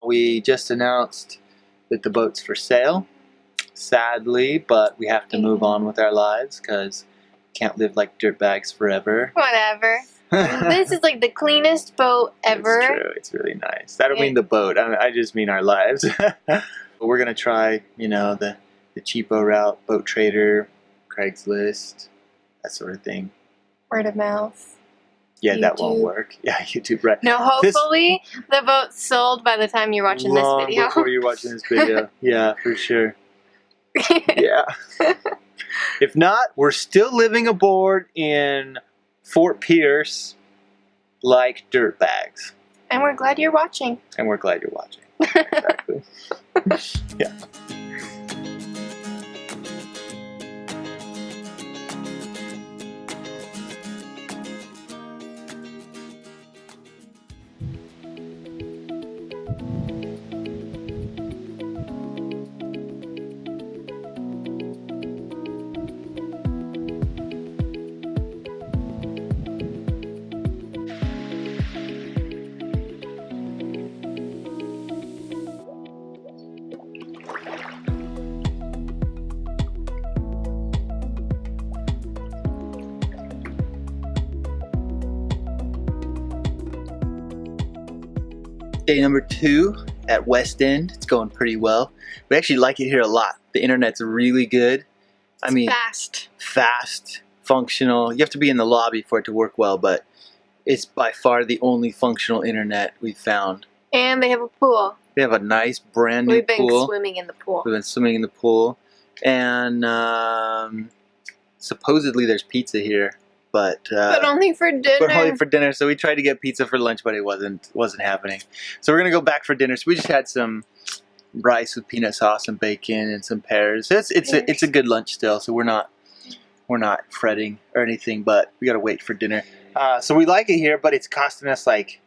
We just announced that the boat's for sale, sadly, but we have to move on with our lives because we can't live like dirtbags forever. Whatever. This is like the cleanest boat ever. It's true. It's really nice. I don't mean the boat. I just mean our lives. But we're going to try, you know, the cheapo route, Boat Trader, Craigslist, that sort of thing. Word of mouth. Yeah, YouTube. That won't work. Yeah, YouTube, right. No, hopefully the boat's sold by the time you're watching this video. Long before you're watching this video. Yeah, for sure. Yeah. If not, we're still living aboard in Fort Pierce like dirtbags. And we're glad you're watching. And we're glad you're watching. Exactly. Yeah. Day number 2 at West End. It's going pretty well. We actually like it here a lot. The internet's really good. I mean, fast, functional. You have to be in the lobby for it to work well, but it's by far the only functional internet we've found. And they have a pool. They have a nice brand new pool. We've been swimming in the pool. We've been swimming in the pool. And supposedly there's pizza here. But only for dinner. But only for dinner. So we tried to get pizza for lunch, but it wasn't happening. So we're gonna go back for dinner. So we just had some rice with peanut sauce and bacon and some pears. So it's a good lunch still. So we're not fretting or anything. But we gotta wait for dinner. So we like it here, but it's costing us like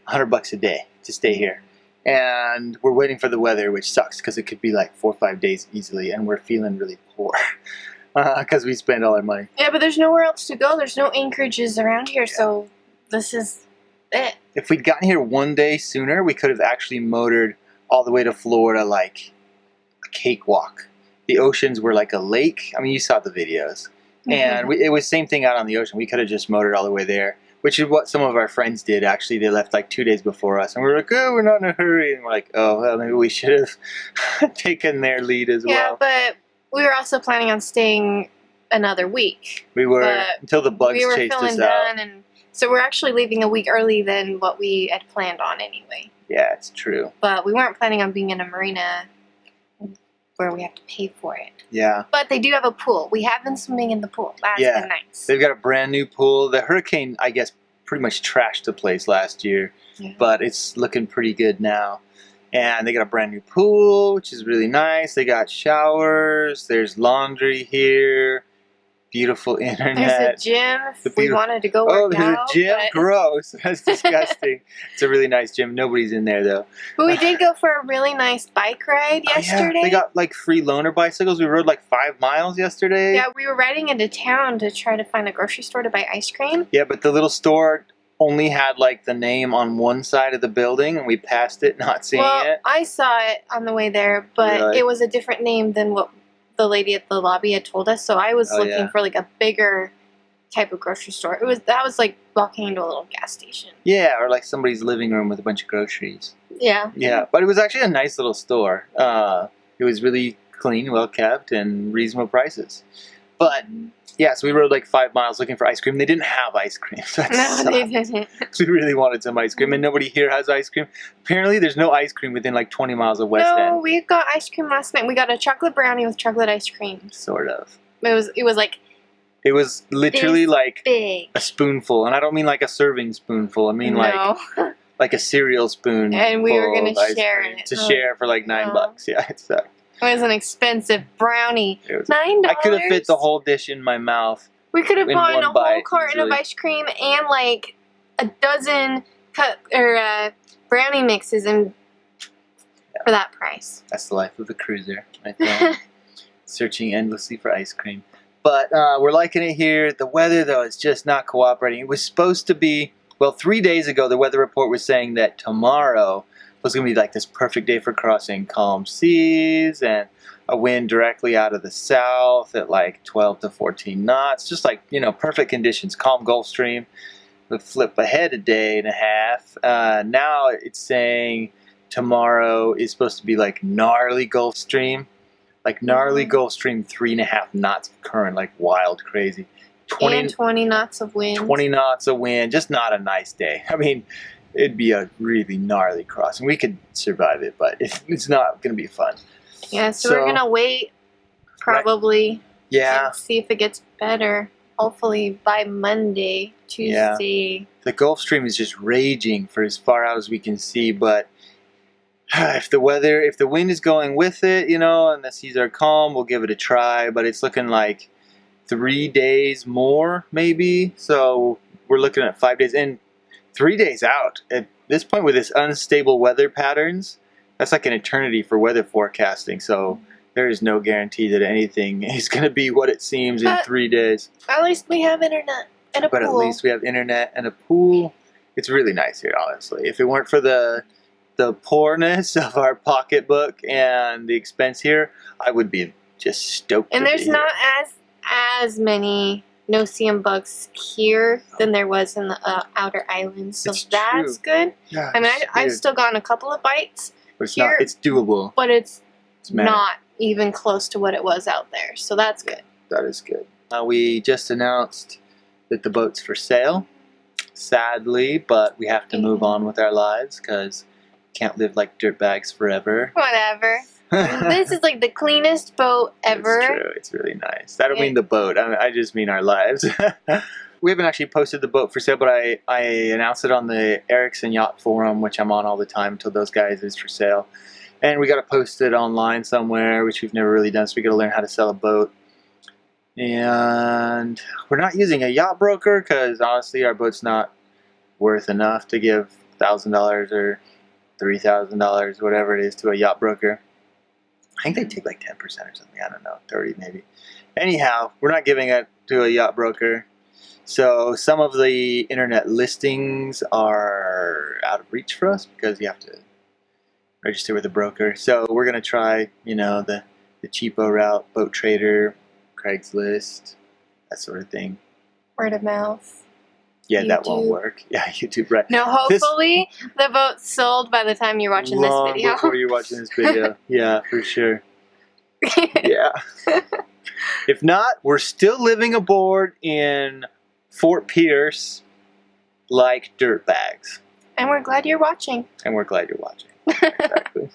$100 a day to stay here. And we're waiting for the weather, which sucks because it could be like 4 or 5 days easily, and we're feeling really poor. Because we spend all our money. Yeah, but there's nowhere else to go. There's no anchorages around here, so this is it. If we'd gotten here one day sooner, we could have actually motored all the way to Florida like a cakewalk. The oceans were like a lake. I mean, you saw the videos. And it was same thing out on the ocean. We could have just motored all the way there, which is what some of our friends did, actually. They left like 2 days before us. And we were like, oh, we're not in a hurry. And we're like, oh, well, maybe we should have taken their lead as well. Yeah, but we were also planning on staying another week. We were, until the bugs chased us out. And so we're actually leaving a week early than what we had planned on anyway. Yeah, it's true. But we weren't planning on being in a marina where we have to pay for it. Yeah. But they do have a pool. We have been swimming in the pool. That's been nice. They've got a brand new pool. The hurricane, I guess, pretty much trashed the place last year. Yeah. But it's looking pretty good now. And they got a brand new pool, which is really nice. They got showers. There's laundry here. Beautiful internet. There's a gym if we wanted to go work out. Oh, there's a gym? Gross. That's disgusting. It's a really nice gym. Nobody's in there, though. But we did go for a really nice bike ride yesterday. Yeah. They got, like, free loaner bicycles. We rode, like, 5 miles yesterday. Yeah, we were riding into town to try to find a grocery store to buy ice cream. Yeah, but the little store only had like the name on one side of the building, and we passed it not seeing it. I saw it on the way there, but it was a different name than what the lady at the lobby had told us. So I was looking for like a bigger type of grocery store. That was like walking into a little gas station. Yeah, or like somebody's living room with a bunch of groceries. Yeah. Yeah, but it was actually a nice little store. It was really clean, well kept, and reasonable prices. But yeah, so we rode like 5 miles looking for ice cream. They didn't have ice cream. So no, they didn't. We really wanted some ice cream, and nobody here has ice cream. Apparently, there's no ice cream within like 20 miles of West End. No, we got ice cream last night. We got a chocolate brownie with chocolate ice cream. Sort of. It was like... It was literally like big. A spoonful, and I don't mean like a serving spoonful. I mean like a cereal spoon. And we were going to share it. To share for like $9. Yeah, it sucked. It was an expensive brownie. $9. I could have fit the whole dish in my mouth. We could have bought a whole carton of ice cream and like a dozen brownie mixes for that price. That's the life of a cruiser, I think. Searching endlessly for ice cream. But we're liking it here. The weather, though, is just not cooperating. It was supposed to be, well, 3 days ago, the weather report was saying that tomorrow was going to be like this perfect day for crossing calm seas and a wind directly out of the south at like 12 to 14 knots. Just like, you know, perfect conditions, calm Gulf Stream. Would flip ahead a day and a half. Now it's saying tomorrow is supposed to be like gnarly Gulf Stream. Like gnarly Gulf Stream, 3.5 knots of current, like wild, crazy. 20 knots of wind. 20 knots of wind, just not a nice day. I mean, it'd be a really gnarly crossing. We could survive it, but it's not going to be fun. Yeah, so we're going to wait probably. Right. Yeah. And see if it gets better. Hopefully by Monday, Tuesday. Yeah. The Gulf Stream is just raging for as far out as we can see, but if the wind is going with it, you know, and the seas are calm, we'll give it a try, but it's looking like 3 days more, maybe. So we're looking at 5 days and 3 days out. At this point with this unstable weather patterns, that's like an eternity for weather forecasting. So there is no guarantee that anything is going to be what it seems in 3 days. At least we have internet and a pool. But at least we have internet and a pool. It's really nice here, honestly. If it weren't for the poorness of our pocketbook and the expense here, I would be just stoked. And there's not as many no-see-um bugs here than there was in the outer islands, so that's good. Yeah, I mean, I've still gotten a couple of bites. But it's here, not. It's doable. But it's not even close to what it was out there, so that's good. That is good. We just announced that the boat's for sale. Sadly, but we have to move on with our lives because can't live like dirtbags forever. Whatever. This is like the cleanest boat ever. It's true. It's really nice. I don't mean the boat. I just mean our lives. We haven't actually posted the boat for sale, but I announced it on the Erickson Yacht Forum, which I'm on all the time until those guys is for sale. And we got to post it online somewhere, which we've never really done, so we got to learn how to sell a boat. And we're not using a yacht broker because honestly our boat's not worth enough to give $1,000 or $3,000, whatever it is, to a yacht broker. I think they take like 10% or something. I don't know, 30 maybe. Anyhow, we're not giving it to a yacht broker. So some of the internet listings are out of reach for us because you have to register with a broker. So we're going to try, you know, the cheapo route, Boat Trader, Craigslist, that sort of thing. Word of mouth. Yeah, YouTube. That won't work. Yeah, YouTube, right. No, hopefully the boat's sold by the time you're watching this video. Long before you're watching this video. Yeah, for sure. Yeah. If not, we're still living aboard in Fort Pierce like dirtbags. And we're glad you're watching. And we're glad you're watching. Exactly.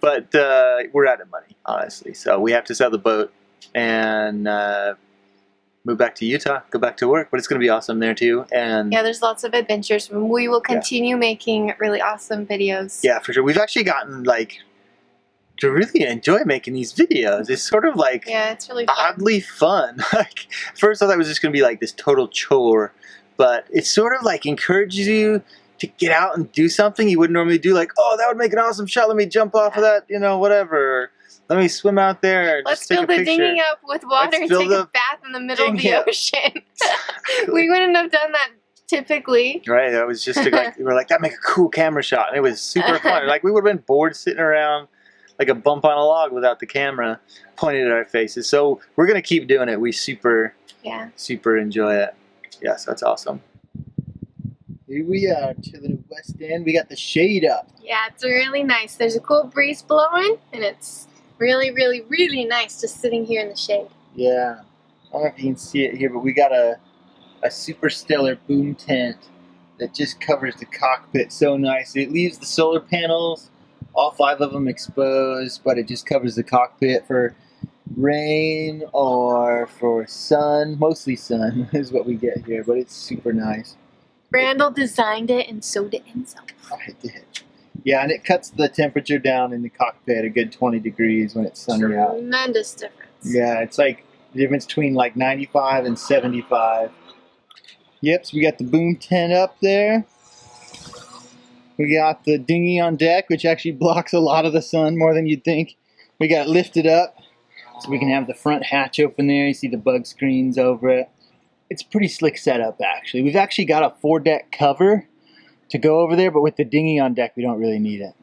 But we're out of money, honestly. So we have to sell the boat and move back to Utah, go back to work. But it's going to be awesome there too. And yeah, there's lots of adventures. We will continue making really awesome videos. Yeah, for sure. We've actually gotten like to really enjoy making these videos. It's sort of like it's really fun. Oddly fun. Like first I thought it was just going to be like this total chore, but it sort of like encourages you to get out and do something you wouldn't normally do. Like, oh, that would make an awesome shot. Let me jump off of that, you know, whatever. Let me swim out there. Let's fill the dinghy up with water and take a bath in the middle of the ocean. We wouldn't have done that typically. Right. That was just like, we were like, that'd make a cool camera shot. And it was super fun. Like we would have been bored sitting around like a bump on a log without the camera pointed at our faces. So we're going to keep doing it. We super enjoy it. Yeah, so that's awesome. Here we are to the west end. We got the shade up. Yeah, it's really nice. There's a cool breeze blowing, and it's really, really, really nice just sitting here in the shade. Yeah. I don't know if you can see it here, but we got a super stellar boom tent that just covers the cockpit so nicely. It leaves the solar panels, all 5 of them exposed, but it just covers the cockpit for rain or for sun. Mostly sun is what we get here, but it's super nice. Randall designed it and sewed it himself. I did. Yeah, and it cuts the temperature down in the cockpit a good 20 degrees when it's sunny out. Tremendous difference. Yeah, it's like the difference between like 95 and 75. Yep, so we got the boom tent up there. We got the dinghy on deck, which actually blocks a lot of the sun, more than you'd think. We got it lifted up so we can have the front hatch open there. You see the bug screens over it. It's a pretty slick setup, actually. We've actually got a 4-deck cover to go over there, but with the dinghy on deck, we don't really need it.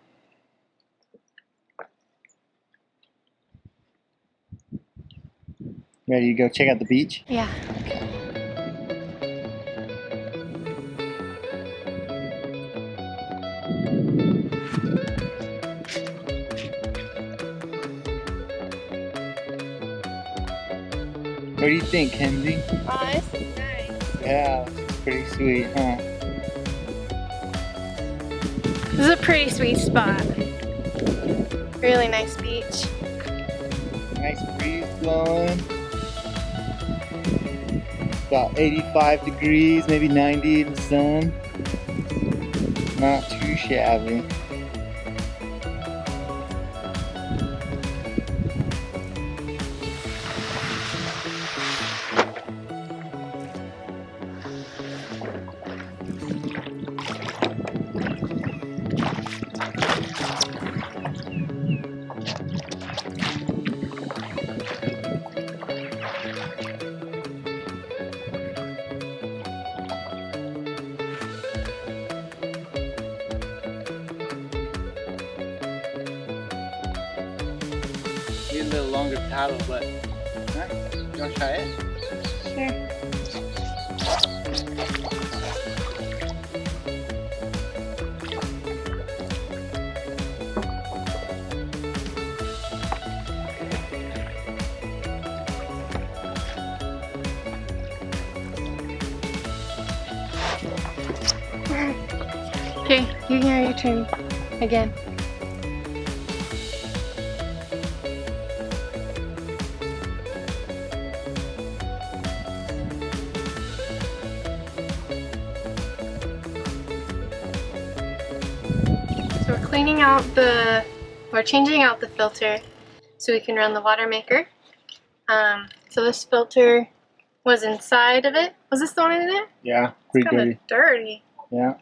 Ready to go check out the beach? Yeah. What do you think, Kenzie? Oh, this is nice. Yeah, it's pretty sweet, huh? This is a pretty sweet spot. Really nice beach. Nice breeze blowing. About 85 degrees, maybe 90 in the sun. Not too shabby. Need a little longer paddle, but nice. You want to try it? Sure. Okay, you can have your turn again. So we're changing out the filter so we can run the water maker. So this filter was inside of it. Was this the one in there? Yeah, pretty It's kind dirty. of dirty. Yeah.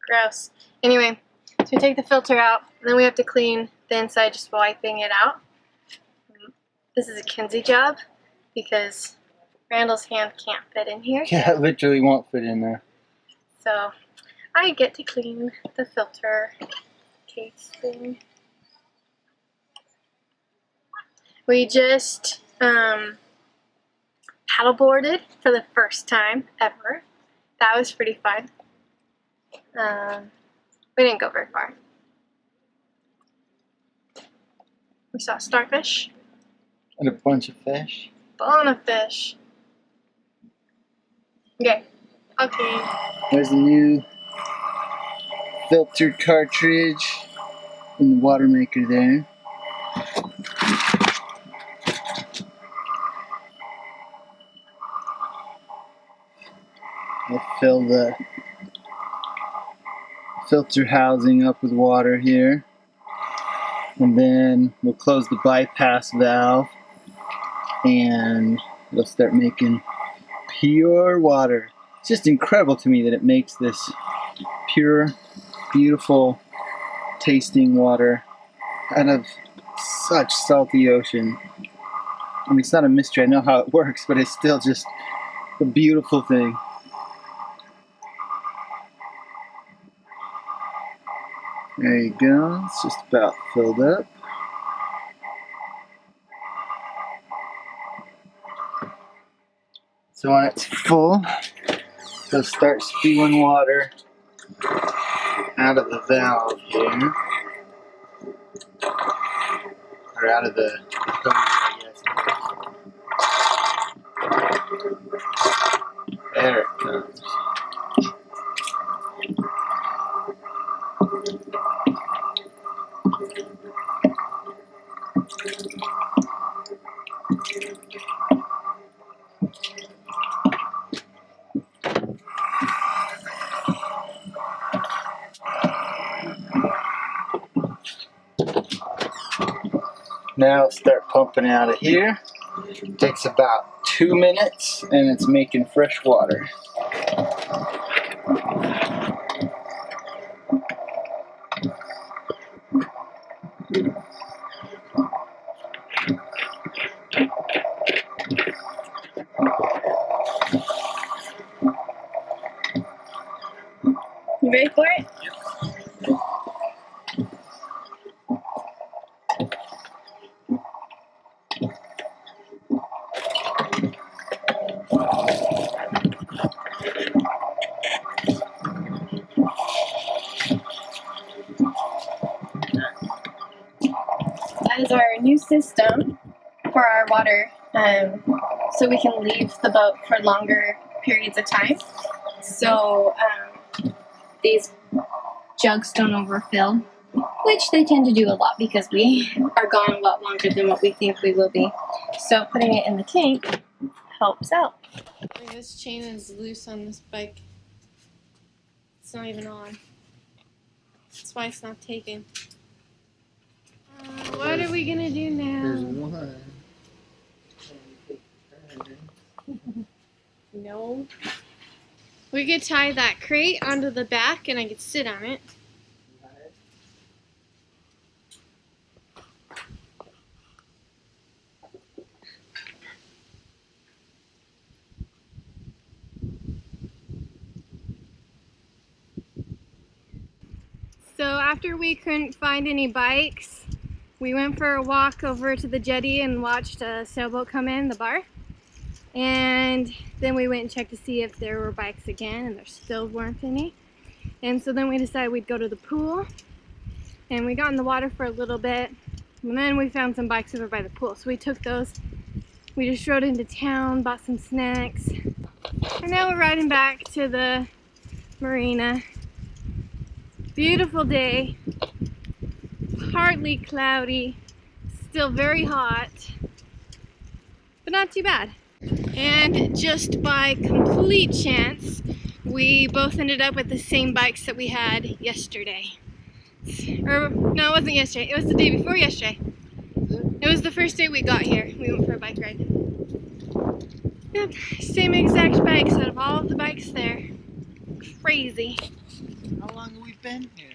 Gross. Anyway, so we take the filter out, and then we have to clean the inside just wiping it out. This is a Kenzie job because Randall's hand can't fit in here. Yeah, it literally won't fit in there. So I get to clean the filter case thing. We just paddleboarded for the first time ever. That was pretty fun. We didn't go very far. We saw starfish. And a bunch of fish. Ton of fish. Okay. Okay. There's a new filter cartridge in the water maker there. We'll fill the filter housing up with water here, and then we'll close the bypass valve and it'll start making pure water. It's just incredible to me that it makes this pure, beautiful tasting water out of such salty ocean. I mean, it's not a mystery, I know how it works, but it's still just a beautiful thing. There you go, it's just about filled up. So when it's full, it'll start spewing water out of the valve here. Or out of the hose, I guess. There it comes. Now start pumping out of here. It takes about 2 minutes and it's making fresh water. You ready for it? that is our new system for our water, so we can leave the boat for longer periods of time. So these jugs don't overfill, which they tend to do a lot because we are gone a lot longer than what we think we will be. So putting it in the tank helps out. This chain is loose on this bike. It's not even on. That's why it's not taken. What are we gonna do now? There's one. No. We could tie that crate onto the back and I could sit on it. So after we couldn't find any bikes, we went for a walk over to the jetty and watched a sailboat come in the bar. And then we went and checked to see if there were bikes again, and there still weren't any. And so then we decided we'd go to the pool, and we got in the water for a little bit, and then we found some bikes over by the pool. So we took those, we just rode into town, bought some snacks, and now we're riding back to the marina. Beautiful day, partly cloudy, still very hot, but not too bad. And just by complete chance, we both ended up with the same bikes that we had yesterday. Or, no, it wasn't yesterday, it was the day before yesterday. It was the first day we got here. We went for a bike ride. Yep, same exact bikes out of all of the bikes there. Crazy. How long have we been here?